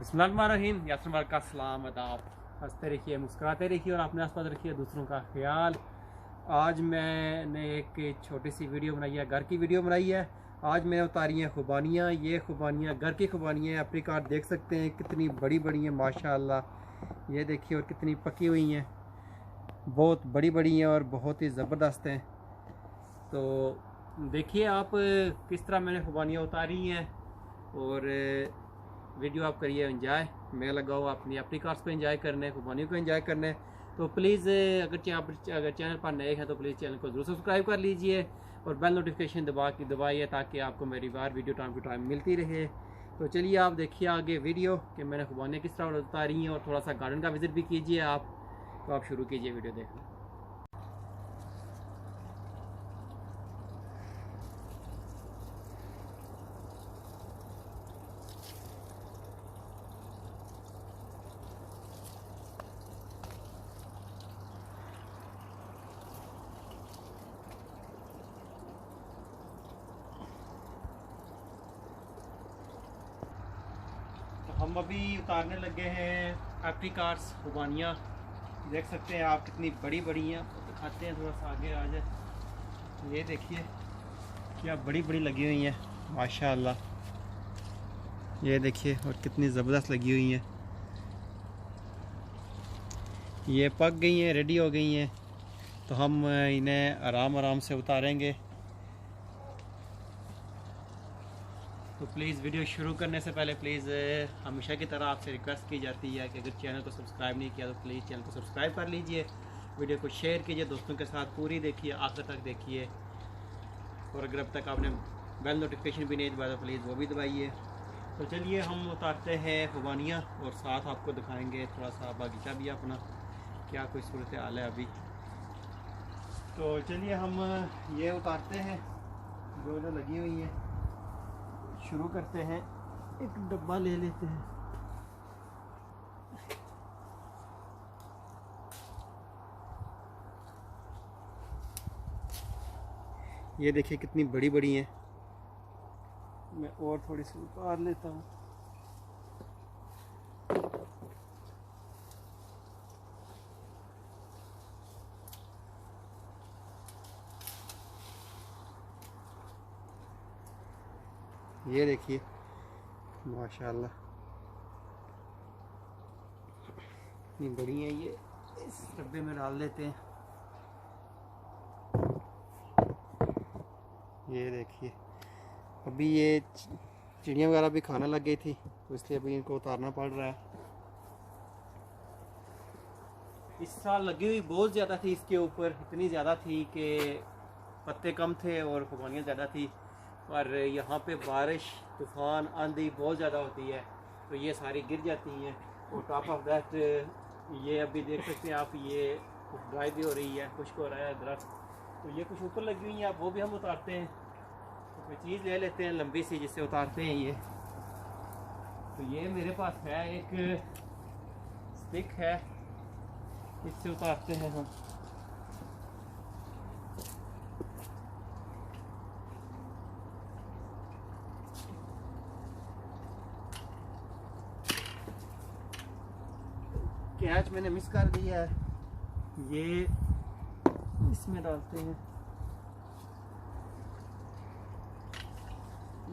बिस्मिल्लाहिर्रहमानिर्रहीम। यासर का सलाम अदाब। हंसते रखिए, मुस्कुराते रखिए और अपने आसपास रखिए दूसरों का ख्याल। आज मैंने एक छोटी सी वीडियो बनाई है, घर की वीडियो बनाई है। आज मैंने उतारी हैं खुबानियाँ। ये खुबानियाँ घर की खुबानियाँ हैं। एप्रिकॉट देख सकते हैं कितनी बड़ी बड़ी हैं माशाल्लाह। ये देखिए और कितनी पकी हुई हैं, बहुत बड़ी बड़ी हैं और बहुत ही ज़बरदस्त हैं। तो देखिए आप किस तरह मैंने खुबानियाँ उतारी हैं और वीडियो आप करिए एंजॉय। मैं लगा हुआ अपनी एप्रिकॉट्स को एंजॉय करने, खुबानियों को एंजॉय करने। तो प्लीज़ अगर चैनल पर नए हैं तो प्लीज़ चैनल को ज़रूर सब्सक्राइब कर लीजिए और बेल नोटिफिकेशन दबाइए ताकि आपको मेरी बार वीडियो टाइम टू टाइम मिलती रहे। तो चलिए आप देखिए आगे वीडियो कि मैंने खुबानियाँ किस तरह उतारी हैं और थोड़ा सा गार्डन का विज़िट भी कीजिए आप। तो आप शुरू कीजिए वीडियो देखना। तो हम अभी उतारने लगे हैं एप्रिकॉट्स खुबानियाँ। देख सकते हैं आप कितनी बड़ी बड़ी हैं। दिखाते हैं, थोड़ा सा आगे आ जाए। ये देखिए क्या बड़ी बड़ी लगी हुई हैं माशाल्लाह। ये देखिए और कितनी ज़बरदस्त लगी हुई हैं। ये पक गई हैं, रेडी हो गई हैं। तो हम इन्हें आराम आराम से उतारेंगे। तो प्लीज़ वीडियो शुरू करने से पहले प्लीज़ हमेशा की तरह आपसे रिक्वेस्ट की जाती है कि अगर चैनल को सब्सक्राइब नहीं किया तो प्लीज़ चैनल को सब्सक्राइब कर लीजिए। वीडियो को शेयर कीजिए, दोस्तों के साथ पूरी देखिए, आखिर तक देखिए। और अगर अब तक आपने बेल नोटिफिकेशन भी नहीं दबाया तो प्लीज़ वो भी दबाइए। तो चलिए हम उतारते हैं खुबानियाँ और साथ आपको दिखाएंगे थोड़ा सा बागीचा भी अपना, क्या कोई सूरत हाल है अभी। तो चलिए हम ये उतारते हैं जो जो लगी हुई है। शुरू करते हैं, एक डब्बा ले लेते हैं। ये देखिए कितनी बड़ी बड़ी हैं। मैं और थोड़ी सी उतार लेता हूँ। ये देखिए माशाल्लाह इतनी बड़ी हैं। ये इस डब्बे में डाल देते हैं। ये देखिए अभी ये चिड़िया वगैरह भी खाना लग गई थी तो इसलिए अभी इनको उतारना पड़ रहा है। इस साल लगी हुई बहुत ज़्यादा थी इसके ऊपर, इतनी ज़्यादा थी कि पत्ते कम थे और खुबानियाँ ज़्यादा थी। पर यहाँ पे बारिश, तूफ़ान, आंधी बहुत ज़्यादा होती है तो ये सारी गिर जाती हैं। और टॉप ऑफ दैट ये अभी देख सकते हैं आप, ये कुछ ड्राई भी हो रही है, खुश्क हो रहा है दरख्त। तो ये कुछ ऊपर लगी हुई हैं, आप वो भी हम उतारते हैं। तो कोई चीज़ ले लेते हैं लंबी सी जिससे उतारते हैं ये। तो ये मेरे पास है एक स्टिक है, इससे उतारते हैं हम। कैच मैंने मिस कर दिया है, ये इसमें डालते हैं।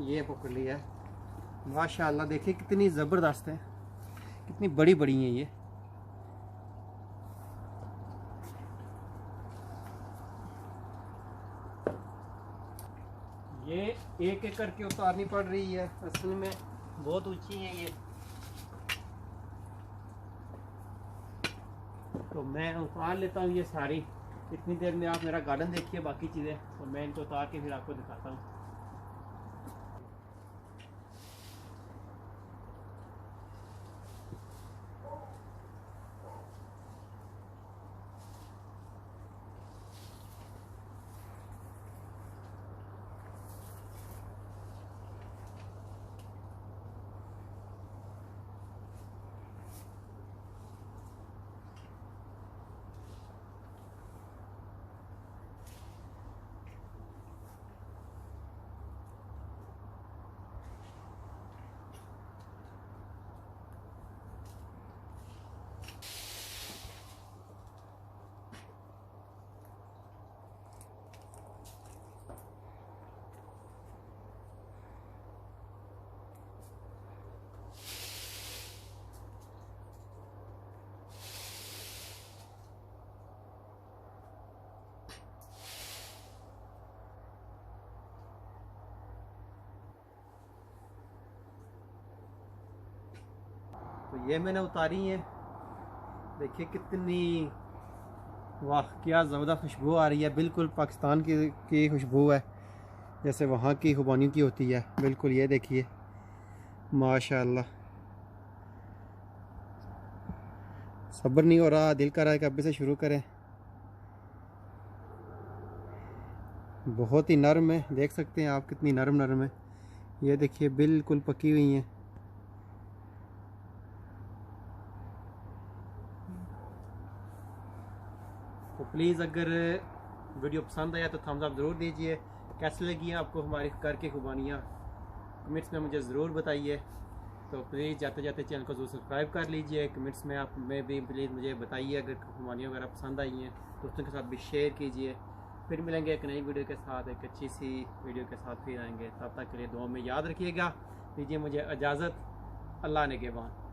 ये पकड़ लिया है माशाल्लाह। देखिए कितनी ज़बरदस्त है, कितनी बड़ी बड़ी हैं ये। ये एक एक करके उतारनी पड़ रही है, असल में बहुत ऊंची है ये। तो मैं उतार लेता हूँ ये सारी। इतनी देर में आप मेरा गार्डन देखिए, बाकी चीज़ें तो मैं इनको उतार के फिर आपको दिखाता हूँ। ये मैंने उतारी है। देखिए कितनी, वाह क्या ज़बरदस्त खुशबू आ रही है। बिल्कुल पाकिस्तान की खुशबू है, जैसे वहाँ की खुबानियों की होती है बिल्कुल। ये देखिए माशाल्लाह, सब्र नहीं हो रहा, दिल कर रहा है कि अभी से शुरू करें। बहुत ही नरम है, देख सकते हैं आप कितनी नरम नरम है। ये देखिए बिल्कुल पकी हुई हैं। तो प्लीज़ अगर वीडियो पसंद आया तो थम्स अप ज़रूर दीजिए। कैसी लगी आपको हमारी घर की खुबानियाँ, कमेंट्स में मुझे ज़रूर बताइए। तो प्लीज़ जाते जाते चैनल को ज़रूर सब्सक्राइब कर लीजिए। कमेंट्स में आप में भी प्लीज़ मुझे बताइए अगर खुबानियाँ वगैरह पसंद आई हैं, दोस्तों के साथ भी शेयर कीजिए। फिर मिलेंगे एक नई वीडियो के साथ, एक अच्छी सी वीडियो के साथ फिर आएंगे। तब तक के लिए दुआ में याद रखिएगा। दीजिए मुझे इजाज़त। अल्लाह ने के बाद।